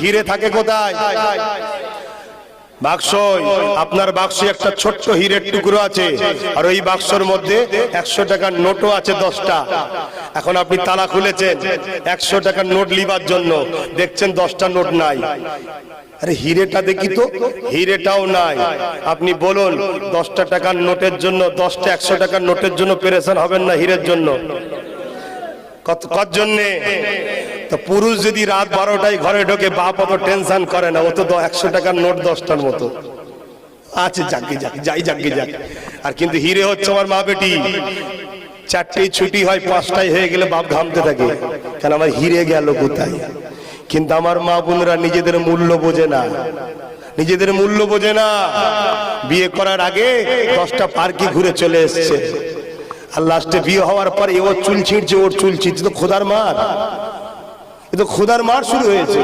হিরে থাকে কোথায়? বাক্স। আপনার বাক্সে একটা ছোট্ট হীরের টুকরো আছে, আর ওই বাক্সর মধ্যে 100 টাকার নোটও আছে 10টা। এখন আপনি তালা খুলেছেন 100 টাকার নোট লিবার জন্য, দেখছেন 10টা নোট নাই। আরে হিরেটা দেখি তো, হিরেটাও নাই। আপনি বলুন 10টা টাকার নোটের জন্য, 10টা 100 টাকার নোটের জন্য পেরেশান হবেন না হীরের জন্য? কত জন্যে? তো পুরুষ যদি রাত 12টায় ঘরে ঢোকে, বাপ অত টেনশন করে না, ও তো 100 টাকার নোট 10টার মতো আছে, যাকে যাই যাকে যাক। আর কিন্তু হিরে হচ্ছে আমার মা বেটি, 4টেই ছুটি হয়, 5টায় হয়ে গেলে বাপ ঘামতে থাকে, কেন আমার হিরে গেল কোথায়। কিন্তু আমার মা বোনরা নিজেদের মূল্য বোঝে না, নিজেদের মূল্য বোঝে না। বিয়ে করার আগে 10টা পার্কে ঘুরে চলে এসছে, আর লাস্টে বিয়ে হওয়ার পরে ওর চুল ছিঁড়ছে, ওর চুল ছিঁড়ছে। তো খোদার মার, এ তো খোদার মার শুরু হয়েছে।